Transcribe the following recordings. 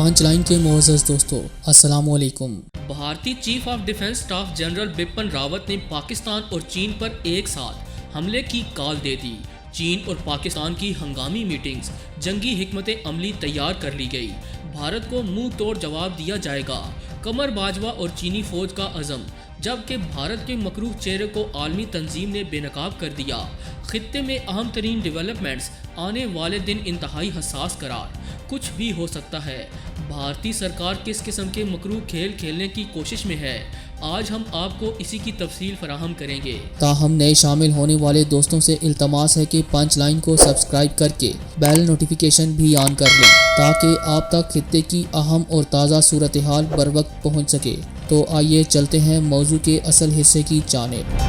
پانچ لائن کے معزز دوستو السلام علیکم۔ بھارتی chief of defence staff general Bipin Rawat نے پاکستان اور چین پر ایک ساتھ حملے کی کال دے دی۔ چین اور پاکستان کی ہنگامی میٹنگز، جنگی حکمت عملی تیار کر لی گئی۔ بھارت کو منہ توڑ جواب دیا جائے گا، قمر باجوہ اور چینی فوج کا عزم۔ جبکہ بھارت کے مکروہ چہرے کو عالمی تنظیم نے بے نقاب کر دیا۔ خطے میں اہم ترین ڈیولپمنٹس، آنے والے دن انتہائی حساس قرار۔ کچھ بھی ہو سکتا ہے۔ بھارتی سرکار کس قسم کے مکروہ کھیل کھیلنے کی کوشش میں ہے، آج ہم آپ کو اسی کی تفصیل فراہم کریں گے۔ تاہم نئے شامل ہونے والے دوستوں سے التماس ہے کہ پانچ لائن کو سبسکرائب کر کے بیل نوٹیفیکیشن بھی آن کر لیں تاکہ آپ تک خطے کی اہم اور تازہ صورتحال بر وقت پہنچ سکے۔ تو آئیے چلتے ہیں موضوع کے اصل حصے کی جانب۔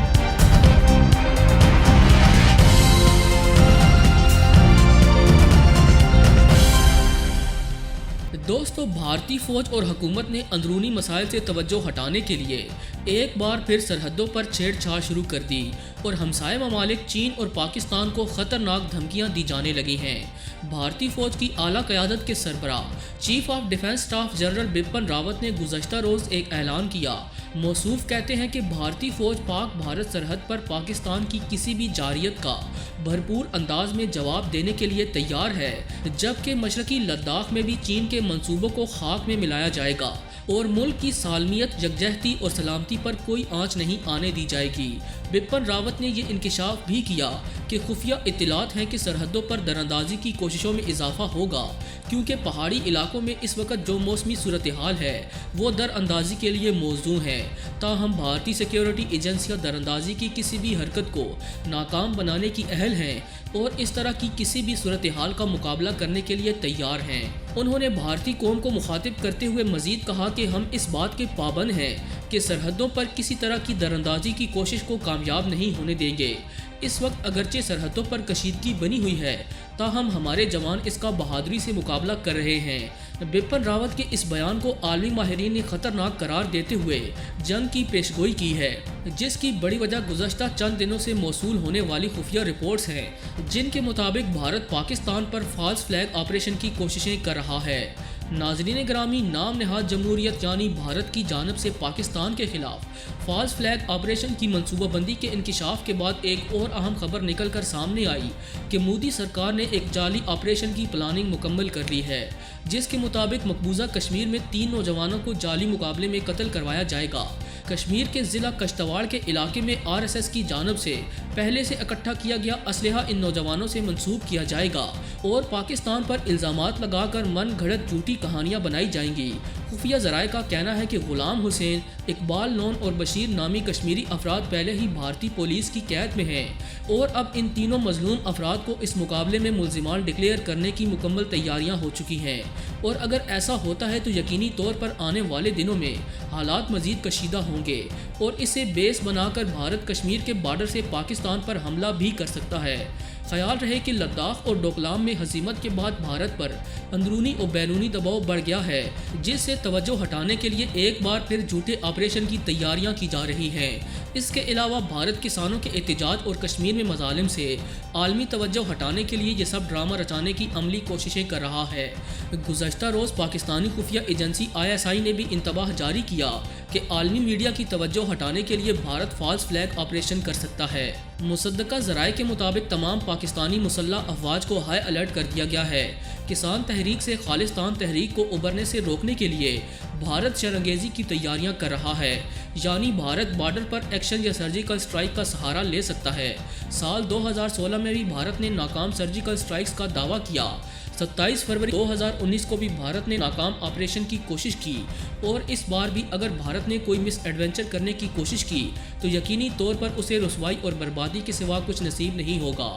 دوستو، بھارتی فوج اور حکومت نے اندرونی مسائل سے توجہ ہٹانے کے لیے ایک بار پھر سرحدوں پر چھیڑ چھاڑ شروع کر دی اور ہمسائے ممالک چین اور پاکستان کو خطرناک دھمکیاں دی جانے لگی ہیں۔ بھارتی فوج کی اعلیٰ قیادت کے سربراہ chief of defence staff general Bipin Rawat نے گزشتہ روز ایک اعلان کیا۔ موصوف کہتے ہیں کہ بھارتی فوج پاک بھارت سرحد پر پاکستان کی کسی بھی جارحیت کا بھرپور انداز میں جواب دینے کے لیے تیار ہے، جبکہ مشرقی لداخ میں بھی چین کے منصوبوں کو خاک میں ملایا جائے گا اور ملک کی سالمیت، یکجہتی اور سلامتی پر کوئی آنچ نہیں آنے دی جائے گی۔ بپن راوت نے یہ انکشاف بھی کیا کہ خفیہ اطلاعات ہیں کہ سرحدوں پر دراندازی کی کوششوں میں اضافہ ہوگا، کیونکہ پہاڑی علاقوں میں اس وقت جو موسمی صورتحال ہے وہ دراندازی کے لیے موزوں ہے۔ تاہم بھارتی سیکیورٹی ایجنسیاں دراندازی کی کسی بھی حرکت کو ناکام بنانے کی اہل ہیں اور اس طرح کی کسی بھی صورتحال کا مقابلہ کرنے کے لیے تیار ہیں۔ انہوں نے بھارتی قوم کو مخاطب کرتے ہوئے مزید کہا کہ ہم اس بات کے پابند ہیں کہ سرحدوں پر کسی طرح کی دراندازی کی کوشش کو کامیاب نہیں ہونے دیں گے۔ اس وقت اگرچہ سرحدوں پر کشیدگی بنی ہوئی ہے، تاہم ہمارے جوان اس کا بہادری سے مقابلہ کر رہے ہیں۔ بپن راوت کے اس بیان کو عالمی ماہرین نے خطرناک قرار دیتے ہوئے جنگ کی پیشگوئی کی ہے، جس کی بڑی وجہ گزشتہ چند دنوں سے موصول ہونے والی خفیہ رپورٹس ہیں، جن کے مطابق بھارت پاکستان پر فالس فلیگ آپریشن کی کوششیں کر رہا ہے۔ ناظرین گرامی، نام نہاد جمہوریت یعنی بھارت کی جانب سے پاکستان کے خلاف فالس فلیگ آپریشن کی منصوبہ بندی کے انکشاف کے بعد ایک اور اہم خبر نکل کر سامنے آئی کہ مودی سرکار نے ایک جعلی آپریشن کی پلاننگ مکمل کر لی ہے، جس کے مطابق مقبوضہ کشمیر میں 3 نوجوانوں کو جعلی مقابلے میں قتل کروایا جائے گا۔ کشمیر کے ضلع کشتواڑ کے علاقے میں RSS کی جانب سے پہلے سے اکٹھا کیا گیا اسلحہ ان نوجوانوں سے منسوب کیا جائے گا اور پاکستان پر الزامات لگا کر من گھڑت جھوٹی کہانیاں بنائی جائیں گی۔ خفیہ ذرائع کا کہنا ہے کہ غلام حسین، اقبال نون اور بشیر نامی کشمیری افراد پہلے ہی بھارتی پولیس کی قید میں ہیں اور اب ان تینوں مظلوم افراد کو اس مقابلے میں ملزمان ڈکلیئر کرنے کی مکمل تیاریاں ہو چکی ہیں، اور اگر ایسا ہوتا ہے تو یقینی طور پر آنے والے دنوں میں حالات مزید کشیدہ ہوں گے اور اسے بیس بنا کر بھارت کشمیر کے بارڈر سے پاکستان پر حملہ بھی کر سکتا ہے۔ خیال رہے کہ لداخ اور ڈوکلام میں ہزیمت کے بعد بھارت پر اندرونی اور بیرونی دباؤ بڑھ گیا ہے، جس سے توجہ ہٹانے کے لیے ایک بار پھر جھوٹے آپریشن کی تیاریاں کی جا رہی ہیں۔ اس کے علاوہ بھارت کسانوں کے احتجاج اور کشمیر میں مظالم سے عالمی توجہ ہٹانے کے لیے یہ سب ڈرامہ رچانے کی عملی کوششیں کر رہا ہے۔ گزشتہ روز پاکستانی خفیہ ایجنسی ISI نے بھی انتباہ جاری کیا کہ عالمی میڈیا کی توجہ ہٹانے کے لیے بھارت فالس فلیگ آپریشن کر سکتا ہے۔ مصدقہ ذرائع کے مطابق تمام پاکستانی مسلح افواج کو ہائی الرٹ کر دیا گیا ہے۔ کسان تحریک سے خالصتان تحریک کو ابھرنے سے روکنے کے لیے بھارت شرانگیزی کی تیاریاں کر رہا ہے، یعنی بھارت بارڈر پر ایکشن یا سرجیکل سٹرائک کا سہارا لے سکتا ہے۔ سال 2016 میں بھی بھارت نے ناکام سرجیکل سٹرائکس کا دعویٰ کیا۔ 27 فروری 2019 کو بھی بھارت نے ناکام آپریشن کی کوشش کی اور اس بار بھی اگر بھارت نے کوئی مس ایڈونچر کرنے کی کوشش کی تو یقینی طور پر اسے رسوائی اور بربادی کے سوا کچھ نصیب نہیں ہوگا۔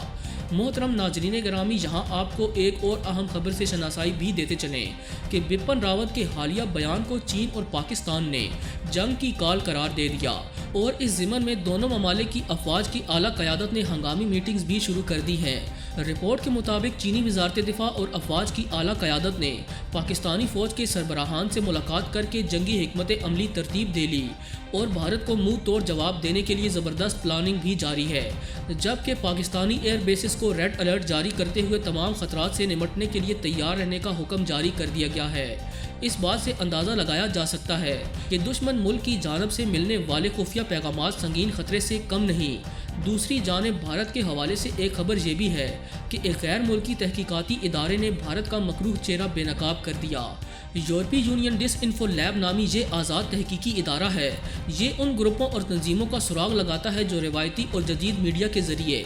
محترم ناظرین گرامی، یہاں آپ کو ایک اور اہم خبر سے شناسائی بھی دیتے چلیں کہ بپن راوت کے حالیہ بیان کو چین اور پاکستان نے جنگ کی کال قرار دے دیا اور اس ضمن میں دونوں ممالک کی افواج کی اعلیٰ قیادت نے ہنگامی میٹنگز بھی شروع کر دی ہیں۔ رپورٹ کے مطابق چینی وزارت دفاع اور افواج کی اعلیٰ قیادت نے پاکستانی فوج کے سربراہان سے ملاقات کر کے جنگی حکمت عملی ترتیب دے لی اور بھارت کو منہ توڑ جواب دینے کے لیے زبردست پلاننگ بھی جاری ہے، جبکہ پاکستانی ایئر بیسز کو ریڈ الرٹ جاری کرتے ہوئے تمام خطرات سے نمٹنے کے لیے تیار رہنے کا حکم جاری کر دیا گیا ہے۔ اس بات سے اندازہ لگایا جا سکتا ہے کہ دشمن ملک کی جانب سے ملنے والے خفیہ پیغامات سنگین خطرے سے کم نہیں۔ دوسری جانب بھارت کے حوالے سے ایک خبر یہ بھی ہے کہ ایک غیر ملکی تحقیقاتی ادارے نے بھارت کا مکروہ چہرہ بے نقاب کر دیا۔ یورپی یونین ڈس انفو لیب نامی یہ آزاد تحقیقی ادارہ ہے۔ یہ ان گروپوں اور تنظیموں کا سراغ لگاتا ہے جو روایتی اور جدید میڈیا کے ذریعے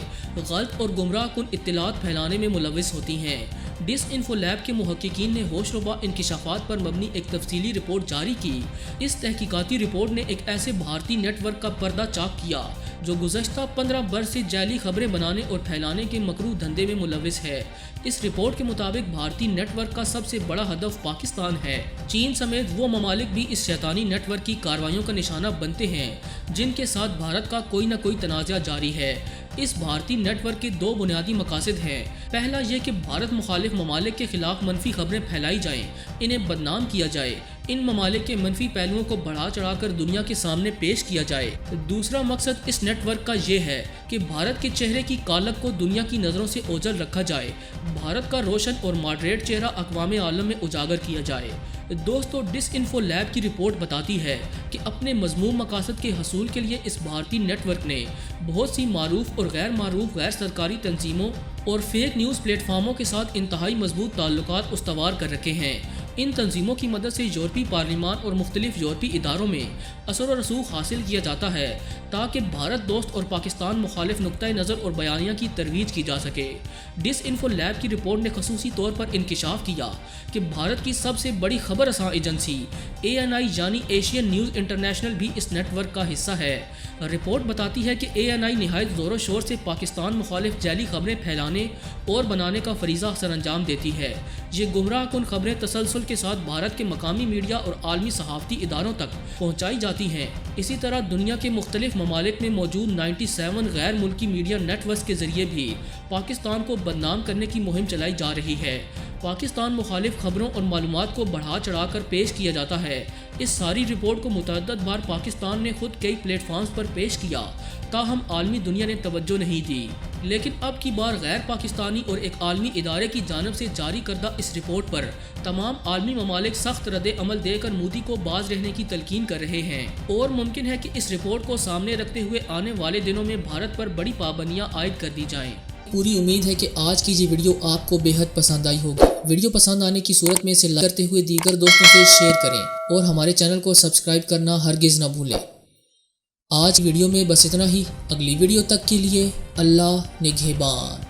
غلط اور گمراہ کن اطلاعات پھیلانے میں ملوث ہوتی ہیں۔ ڈس انفو لیب کے محققین نے ہوش ربا انکشافات پر مبنی ایک تفصیلی رپورٹ جاری کی۔ اس تحقیقاتی رپورٹ نے ایک ایسے بھارتی نیٹ ورک کا پردہ چاک کیا جو گزشتہ 15 برس سے جعلی خبریں بنانے اور پھیلانے کے مکروہ دھندے میں ملوث ہے۔ اس رپورٹ کے مطابق بھارتی نیٹ ورک کا سب سے بڑا ہدف پاکستان ہے۔ چین سمیت وہ ممالک بھی اس شیطانی نیٹ ورک کی کارروائیوں کا نشانہ بنتے ہیں جن کے ساتھ بھارت کا کوئی نہ کوئی تنازع جاری ہے۔ اس بھارتی نیٹ ورک کے دو بنیادی مقاصد ہیں۔ پہلا یہ کہ بھارت مخالف ممالک کے خلاف منفی خبریں پھیلائی جائیں، انہیں بدنام کیا جائے، ان ممالک کے منفی پہلوؤں کو بڑھا چڑھا کر دنیا کے سامنے پیش کیا جائے۔ دوسرا مقصد اس نیٹ ورک کا یہ ہے کہ بھارت کے چہرے کی کالک کو دنیا کی نظروں سے اوجھل رکھا جائے، بھارت کا روشن اور ماڈریٹ چہرہ اقوام عالم میں اجاگر کیا جائے۔ دوستو، ڈس انفو لیب کی رپورٹ بتاتی ہے کہ اپنے مذموم مقاصد کے حصول کے لیے اس بھارتی نیٹ ورک نے بہت سی معروف اور غیر معروف غیر سرکاری تنظیموں اور فیک نیوز پلیٹ فارموں کے ساتھ انتہائی مضبوط تعلقات استوار کر رکھے ہیں۔ ان تنظیموں کی مدد سے یورپی پارلیمان اور مختلف یورپی اداروں میں اثر و رسوخ حاصل کیا جاتا ہے تاکہ بھارت دوست اور پاکستان مخالف نقطۂ نظر اور بیانیہ کی ترویج کی جا سکے۔ ڈس انفو لیب کی رپورٹ نے خصوصی طور پر انکشاف کیا کہ بھارت کی سب سے بڑی خبر رساں ایجنسی ANI یعنی ایشین نیوز انٹرنیشنل بھی اس نیٹ ورک کا حصہ ہے۔ رپورٹ بتاتی ہے کہ ANI نہایت زور و شور سے پاکستان مخالف جعلی خبریں پھیلانے اور بنانے کا فریضہ سر انجام دیتی ہے۔ یہ گمراہ کن خبریں تسلسل کے ساتھ بھارت کے مقامی میڈیا اور عالمی صحافتی اداروں تک پہنچائی جاتی ہیں۔ اسی طرح دنیا کے مختلف ممالک میں موجود 97 غیر ملکی میڈیا نیٹ ورکس کے ذریعے بھی پاکستان کو بدنام کرنے کی مہم چلائی جا رہی ہے۔ پاکستان مخالف خبروں اور معلومات کو بڑھا چڑھا کر پیش کیا جاتا ہے۔ اس ساری رپورٹ کو متعدد بار پاکستان نے خود کئی پلیٹ فارمز پر پیش کیا، تاہم عالمی دنیا نے توجہ نہیں دی۔ لیکن اب کی بار غیر پاکستانی اور ایک عالمی ادارے کی جانب سے جاری کردہ اس رپورٹ پر تمام عالمی ممالک سخت رد عمل دے کر مودی کو باز رہنے کی تلقین کر رہے ہیں، اور ممکن ہے کہ اس رپورٹ کو سامنے رکھتے ہوئے آنے والے دنوں میں بھارت پر بڑی پابندیاں عائد کر دی جائیں۔ پوری امید ہے کہ آج کی یہ ویڈیو آپ کو بے حد پسند آئی ہوگی۔ ویڈیو پسند آنے کی صورت میں اسے لائک کرتے ہوئے دیگر دوستوں سے شیئر کریں اور ہمارے چینل کو سبسکرائب کرنا ہرگز نہ بھولیں۔ آج ویڈیو میں بس اتنا ہی۔ اگلی ویڈیو تک کے لیے اللہ نگہبان۔